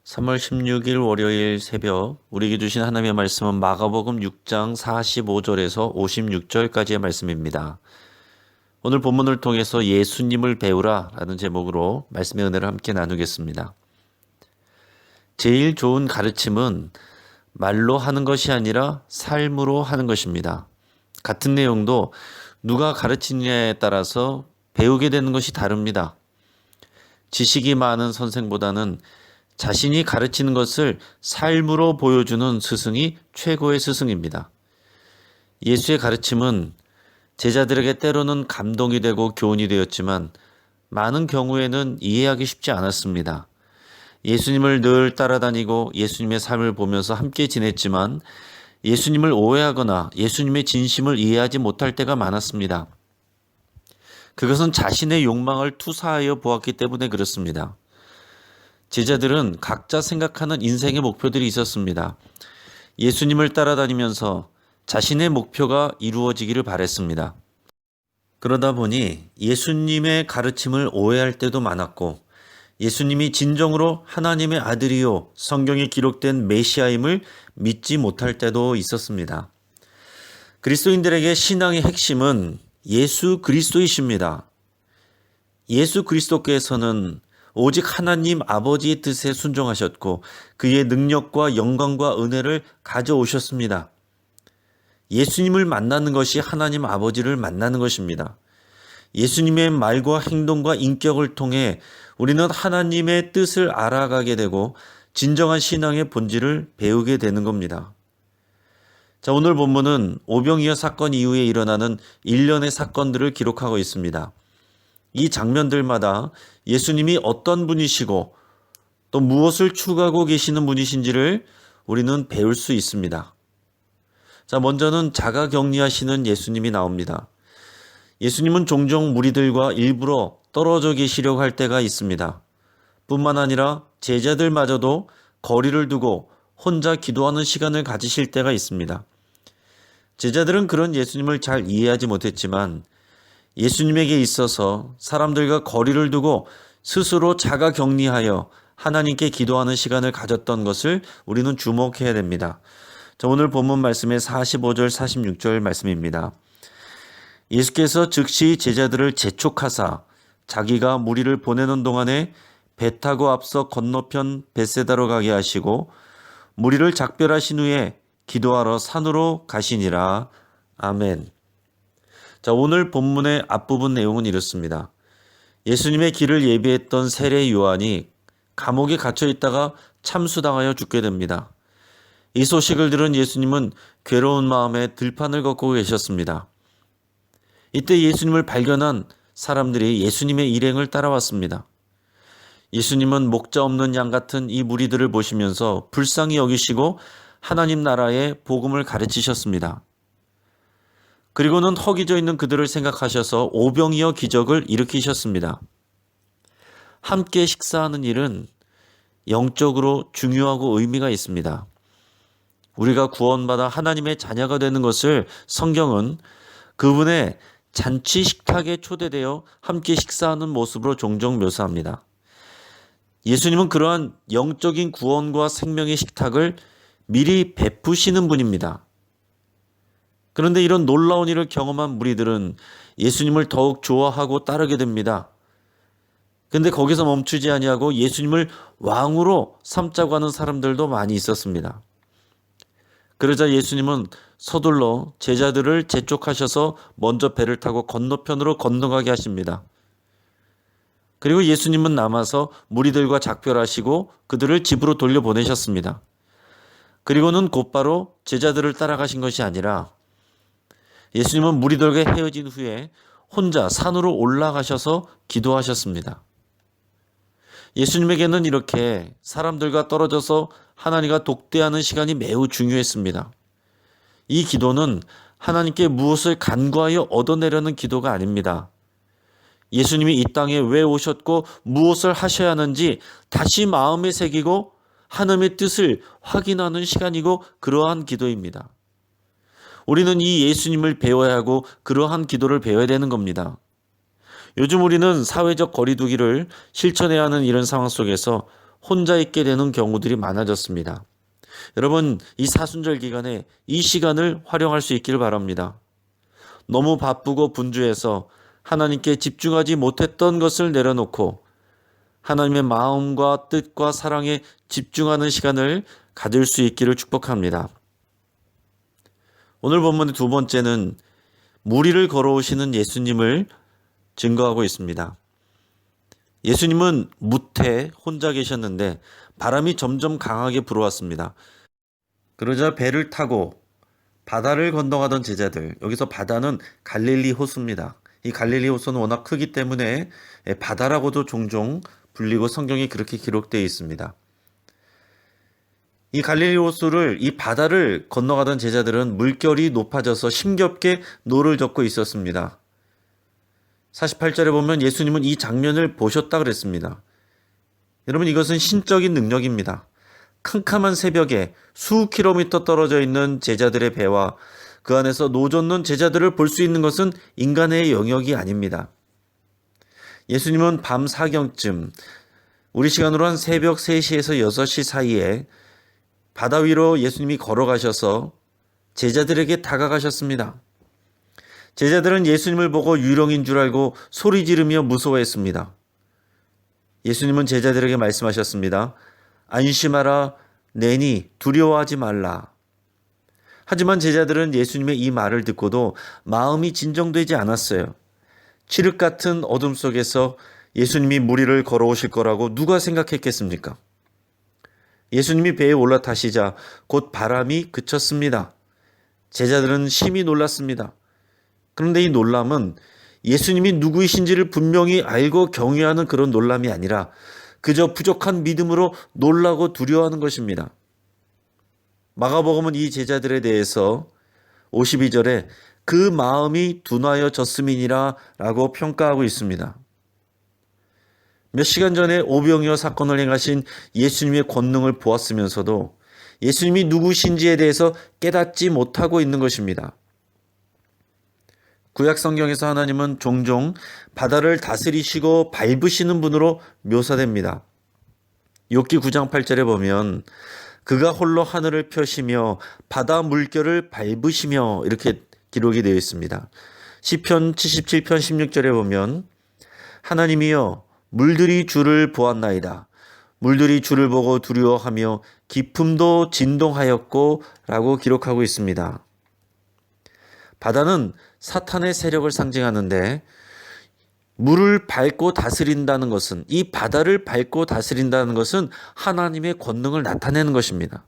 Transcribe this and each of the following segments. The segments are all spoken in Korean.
3월 16일 월요일 새벽 우리에게 주신 하나님의 말씀은 마가복음 6장 45절에서 56절까지의 말씀입니다. 오늘 본문을 통해서 예수님을 배우라 라는 제목으로 말씀의 은혜를 함께 나누겠습니다. 제일 좋은 가르침은 말로 하는 것이 아니라 삶으로 하는 것입니다. 같은 내용도 누가 가르치느냐에 따라서 배우게 되는 것이 다릅니다. 지식이 많은 선생보다는 자신이 가르치는 것을 삶으로 보여주는 스승이 최고의 스승입니다. 예수의 가르침은 제자들에게 때로는 감동이 되고 교훈이 되었지만 많은 경우에는 이해하기 쉽지 않았습니다. 예수님을 늘 따라다니고 예수님의 삶을 보면서 함께 지냈지만 예수님을 오해하거나 예수님의 진심을 이해하지 못할 때가 많았습니다. 그것은 자신의 욕망을 투사하여 보았기 때문에 그렇습니다. 제자들은 각자 생각하는 인생의 목표들이 있었습니다. 예수님을 따라다니면서 자신의 목표가 이루어지기를 바랬습니다. 그러다 보니 예수님의 가르침을 오해할 때도 많았고 예수님이 진정으로 하나님의 아들이요 성경에 기록된 메시아임을 믿지 못할 때도 있었습니다. 그리스도인들에게 신앙의 핵심은 예수 그리스도이십니다. 예수 그리스도께서는 오직 하나님 아버지의 뜻에 순종하셨고 그의 능력과 영광과 은혜를 가져오셨습니다. 예수님을 만나는 것이 하나님 아버지를 만나는 것입니다. 예수님의 말과 행동과 인격을 통해 우리는 하나님의 뜻을 알아가게 되고 진정한 신앙의 본질을 배우게 되는 겁니다. 자, 오늘 본문은 오병이어 사건 이후에 일어나는 일련의 사건들을 기록하고 있습니다. 이 장면들마다 예수님이 어떤 분이시고 또 무엇을 추구하고 계시는 분이신지를 우리는 배울 수 있습니다. 자, 먼저는 자가격리하시는 예수님이 나옵니다. 예수님은 종종 무리들과 일부러 떨어져 계시려고 할 때가 있습니다. 뿐만 아니라 제자들마저도 거리를 두고 혼자 기도하는 시간을 가지실 때가 있습니다. 제자들은 그런 예수님을 잘 이해하지 못했지만 예수님에게 있어서 사람들과 거리를 두고 스스로 자가 격리하여 하나님께 기도하는 시간을 가졌던 것을 우리는 주목해야 됩니다. 자, 오늘 본문 말씀의 45절 46절 말씀입니다. 예수께서 즉시 제자들을 재촉하사 자기가 무리를 보내는 동안에 배 타고 앞서 건너편 벳세다로 가게 하시고 무리를 작별하신 후에 기도하러 산으로 가시니라. 아멘. 자, 오늘 본문의 앞부분 내용은 이렇습니다. 예수님의 길을 예비했던 세례 요한이 감옥에 갇혀 있다가 참수당하여 죽게 됩니다. 이 소식을 들은 예수님은 괴로운 마음에 들판을 걷고 계셨습니다. 이때 예수님을 발견한 사람들이 예수님의 일행을 따라왔습니다. 예수님은 목자 없는 양 같은 이 무리들을 보시면서 불쌍히 여기시고 하나님 나라의 복음을 가르치셨습니다. 그리고는 허기져 있는 그들을 생각하셔서 오병이어 기적을 일으키셨습니다. 함께 식사하는 일은 영적으로 중요하고 의미가 있습니다. 우리가 구원받아 하나님의 자녀가 되는 것을 성경은 그분의 잔치 식탁에 초대되어 함께 식사하는 모습으로 종종 묘사합니다. 예수님은 그러한 영적인 구원과 생명의 식탁을 미리 베푸시는 분입니다. 그런데 이런 놀라운 일을 경험한 무리들은 예수님을 더욱 좋아하고 따르게 됩니다. 그런데 거기서 멈추지 아니하고 예수님을 왕으로 삼자고 하는 사람들도 많이 있었습니다. 그러자 예수님은 서둘러 제자들을 재촉하셔서 먼저 배를 타고 건너편으로 건너가게 하십니다. 그리고 예수님은 남아서 무리들과 작별하시고 그들을 집으로 돌려보내셨습니다. 그리고는 곧바로 제자들을 따라가신 것이 아니라 예수님은 무리들과 헤어진 후에 혼자 산으로 올라가셔서 기도하셨습니다. 예수님에게는 이렇게 사람들과 떨어져서 하나님과 독대하는 시간이 매우 중요했습니다. 이 기도는 하나님께 무엇을 간구하여 얻어내려는 기도가 아닙니다. 예수님이 이 땅에 왜 오셨고 무엇을 하셔야 하는지 다시 마음에 새기고 하나님의 뜻을 확인하는 시간이고 그러한 기도입니다. 우리는 이 예수님을 배워야 하고 그러한 기도를 배워야 되는 겁니다. 요즘 우리는 사회적 거리두기를 실천해야 하는 이런 상황 속에서 혼자 있게 되는 경우들이 많아졌습니다. 여러분, 이 사순절 기간에 이 시간을 활용할 수 있기를 바랍니다. 너무 바쁘고 분주해서 하나님께 집중하지 못했던 것을 내려놓고 하나님의 마음과 뜻과 사랑에 집중하는 시간을 가질 수 있기를 축복합니다. 오늘 본문의 두 번째는 무리를 걸어오시는 예수님을 증거하고 있습니다. 예수님은 무태 혼자 계셨는데 바람이 점점 강하게 불어왔습니다. 그러자 배를 타고 바다를 건너가던 제자들, 여기서 바다는 갈릴리 호수입니다. 이 갈릴리 호수는 워낙 크기 때문에 바다라고도 종종 불리고 성경에 그렇게 기록되어 있습니다. 이 갈릴리 호수를, 이 바다를 건너가던 제자들은 물결이 높아져서 힘겹게 노를 젓고 있었습니다. 48절에 보면 예수님은 이 장면을 보셨다 그랬습니다. 여러분, 이것은 신적인 능력입니다. 캄캄한 새벽에 수 킬로미터 떨어져 있는 제자들의 배와 그 안에서 노젓는 제자들을 볼 수 있는 것은 인간의 영역이 아닙니다. 예수님은 밤 사경쯤, 우리 시간으로 한 새벽 3시에서 6시 사이에 바다 위로 예수님이 걸어가셔서 제자들에게 다가가셨습니다. 제자들은 예수님을 보고 유령인 줄 알고 소리 지르며 무서워했습니다. 예수님은 제자들에게 말씀하셨습니다. 안심하라, 내니 두려워하지 말라. 하지만 제자들은 예수님의 이 말을 듣고도 마음이 진정되지 않았어요. 칠흑 같은 어둠 속에서 예수님이 무리를 걸어오실 거라고 누가 생각했겠습니까? 예수님이 배에 올라타시자 곧 바람이 그쳤습니다. 제자들은 심히 놀랐습니다. 그런데 이 놀람은 예수님이 누구이신지를 분명히 알고 경외하는 그런 놀람이 아니라 그저 부족한 믿음으로 놀라고 두려워하는 것입니다. 마가복음은 이 제자들에 대해서 52절에 그 마음이 둔하여졌음이니라 라고 평가하고 있습니다. 몇 시간 전에 오병이어 사건을 행하신 예수님의 권능을 보았으면서도 예수님이 누구신지에 대해서 깨닫지 못하고 있는 것입니다. 구약 성경에서 하나님은 종종 바다를 다스리시고 밟으시는 분으로 묘사됩니다. 욥기 9장 8절에 보면 그가 홀로 하늘을 펴시며 바다 물결을 밟으시며 이렇게 기록이 되어 있습니다. 시편 77편 16절에 보면 하나님이여 물들이 주를 보았나이다. 물들이 주를 보고 두려워하며 깊음도 진동하였고 라고 기록하고 있습니다. 바다는 사탄의 세력을 상징하는데 물을 밟고 다스린다는 것은, 이 바다를 밟고 다스린다는 것은 하나님의 권능을 나타내는 것입니다.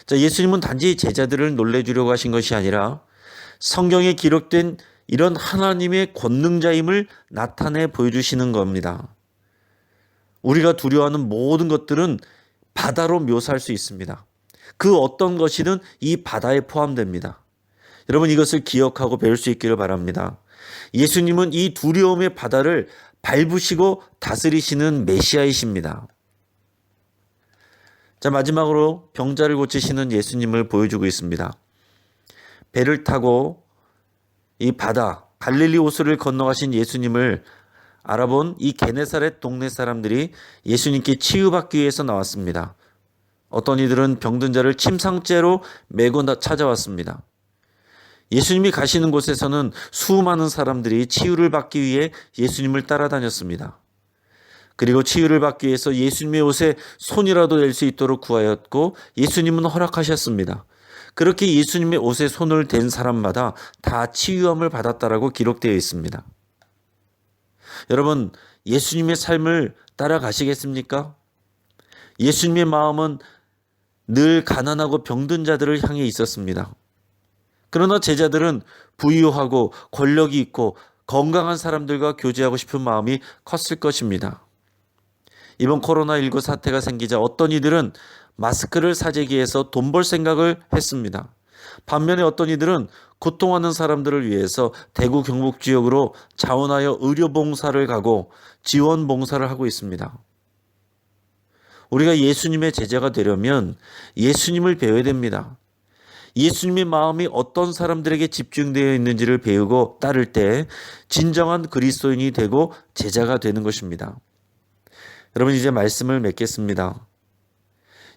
자, 예수님은 단지 제자들을 놀래주려고 하신 것이 아니라 성경에 기록된 이런 하나님의 권능자임을 나타내 보여주시는 겁니다. 우리가 두려워하는 모든 것들은 바다로 묘사할 수 있습니다. 그 어떤 것이든 이 바다에 포함됩니다. 여러분, 이것을 기억하고 배울 수 있기를 바랍니다. 예수님은 이 두려움의 바다를 밟으시고 다스리시는 메시아이십니다. 자, 마지막으로 병자를 고치시는 예수님을 보여주고 있습니다. 배를 타고 이 바다, 갈릴리 호수를 건너가신 예수님을 알아본 이 게네사렛 동네 사람들이 예수님께 치유받기 위해서 나왔습니다. 어떤 이들은 병든 자를 침상째로 메고 찾아왔습니다. 예수님이 가시는 곳에서는 수많은 사람들이 치유를 받기 위해 예수님을 따라다녔습니다. 그리고 치유를 받기 위해서 예수님의 옷에 손이라도 댈 수 있도록 구하였고 예수님은 허락하셨습니다. 그렇게 예수님의 옷에 손을 댄 사람마다 다 치유함을 받았다라고 기록되어 있습니다. 여러분, 예수님의 삶을 따라가시겠습니까? 예수님의 마음은 늘 가난하고 병든 자들을 향해 있었습니다. 그러나 제자들은 부유하고 권력이 있고 건강한 사람들과 교제하고 싶은 마음이 컸을 것입니다. 이번 코로나19 사태가 생기자 어떤 이들은 마스크를 사재기 위해서 돈 벌 생각을 했습니다. 반면에 어떤 이들은 고통하는 사람들을 위해서 대구 경북 지역으로 자원하여 의료봉사를 가고 지원봉사를 하고 있습니다. 우리가 예수님의 제자가 되려면 예수님을 배워야 됩니다. 예수님의 마음이 어떤 사람들에게 집중되어 있는지를 배우고 따를 때 진정한 그리스도인이 되고 제자가 되는 것입니다. 여러분, 이제 말씀을 맺겠습니다.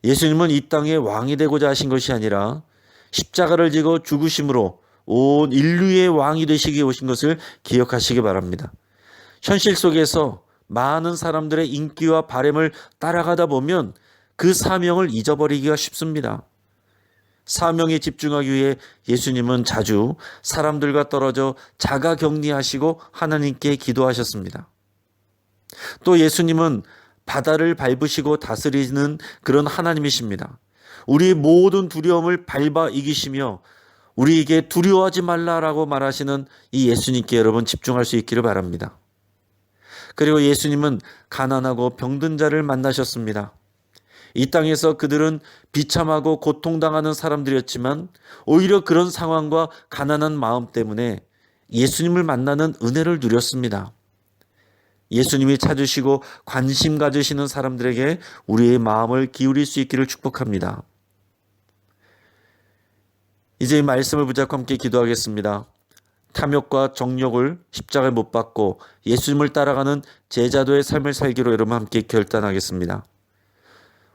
예수님은 이 땅의 왕이 되고자 하신 것이 아니라 십자가를 지고 죽으심으로 온 인류의 왕이 되시기 위해 오신 것을 기억하시기 바랍니다. 현실 속에서 많은 사람들의 인기와 바램을 따라가다 보면 그 사명을 잊어버리기가 쉽습니다. 사명에 집중하기 위해 예수님은 자주 사람들과 떨어져 자가 격리하시고 하나님께 기도하셨습니다. 또 예수님은 바다를 밟으시고 다스리는 그런 하나님이십니다. 우리의 모든 두려움을 밟아 이기시며 우리에게 두려워하지 말라라고 말하시는 이 예수님께 여러분 집중할 수 있기를 바랍니다. 그리고 예수님은 가난하고 병든 자를 만나셨습니다. 이 땅에서 그들은 비참하고 고통당하는 사람들이었지만 오히려 그런 상황과 가난한 마음 때문에 예수님을 만나는 은혜를 누렸습니다. 예수님이 찾으시고 관심 가지시는 사람들에게 우리의 마음을 기울일 수 있기를 축복합니다. 이제 이 말씀을 붙잡고 함께 기도하겠습니다. 탐욕과 정욕을 십자가에 못 박고 예수님을 따라가는 제자도의 삶을 살기로 여러분 함께 결단하겠습니다.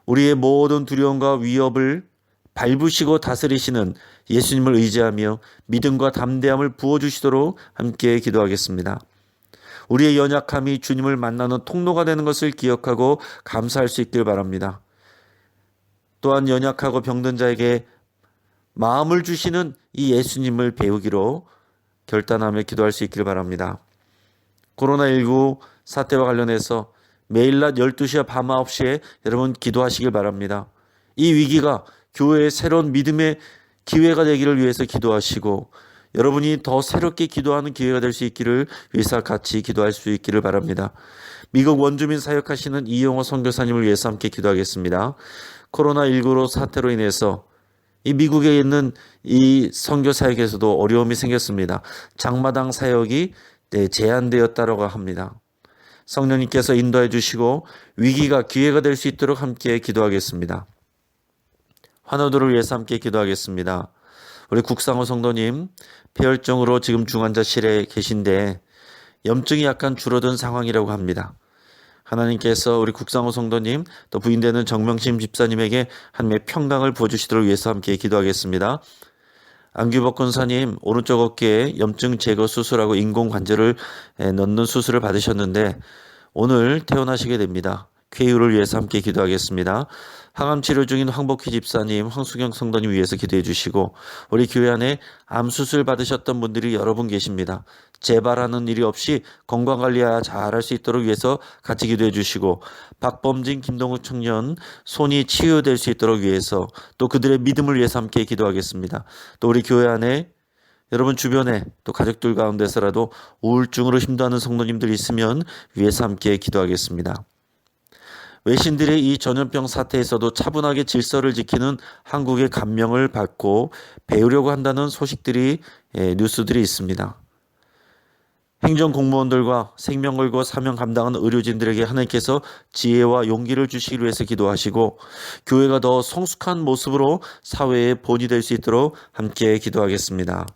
우리의 모든 두려움과 위협을 밟으시고 다스리시는 예수님을 의지하며 믿음과 담대함을 부어주시도록 함께 기도하겠습니다. 우리의 연약함이 주님을 만나는 통로가 되는 것을 기억하고 감사할 수 있길 바랍니다. 또한 연약하고 병든 자에게 마음을 주시는 이 예수님을 배우기로 결단하며 기도할 수 있길 바랍니다. 코로나19 사태와 관련해서 매일 낮 12시와 밤 9시에 여러분 기도하시길 바랍니다. 이 위기가 교회의 새로운 믿음의 기회가 되기를 위해서 기도하시고 여러분이 더 새롭게 기도하는 기회가 될 수 있기를 위해서 같이 기도할 수 있기를 바랍니다. 미국 원주민 사역하시는 이용호 선교사님을 위해서 함께 기도하겠습니다. 코로나19로 사태로 인해서 이 미국에 있는 이 선교 사역에서도 어려움이 생겼습니다. 장마당 사역이 제한되었다고 합니다. 성령님께서 인도해 주시고 위기가 기회가 될 수 있도록 함께 기도하겠습니다. 환우들을 위해서 함께 기도하겠습니다. 우리 국상호 성도님 폐혈증으로 지금 중환자실에 계신데 염증이 약간 줄어든 상황이라고 합니다. 하나님께서 우리 국상호 성도님 또 부인되는 정명심 집사님에게 하나님의 평강을 부어주시도록 위해서 함께 기도하겠습니다. 안규복 권사님 오른쪽 어깨에 염증 제거 수술하고 인공관절을 넣는 수술을 받으셨는데 오늘 퇴원하시게 됩니다. 쾌유를 위해서 함께 기도하겠습니다. 항암 치료 중인 황복희 집사님, 황수경 성도님 위해서 기도해 주시고 우리 교회 안에 암 수술 받으셨던 분들이 여러 분 계십니다. 재발하는 일이 없이 건강관리 잘할 수 있도록 위해서 같이 기도해 주시고 박범진, 김동욱 청년 손이 치유될 수 있도록 위해서 또 그들의 믿음을 위해서 함께 기도하겠습니다. 또 우리 교회 안에 여러분 주변에 또 가족들 가운데서라도 우울증으로 힘들어하는 성도님들 있으면 위해서 함께 기도하겠습니다. 외신들의 이 전염병 사태에서도 차분하게 질서를 지키는 한국의 감명을 받고 배우려고 한다는 소식들이 뉴스들이 있습니다. 행정공무원들과 생명 걸고 사명 감당하는 의료진들에게 하나님께서 지혜와 용기를 주시기 위해서 기도하시고 교회가 더 성숙한 모습으로 사회의 본이 될 수 있도록 함께 기도하겠습니다.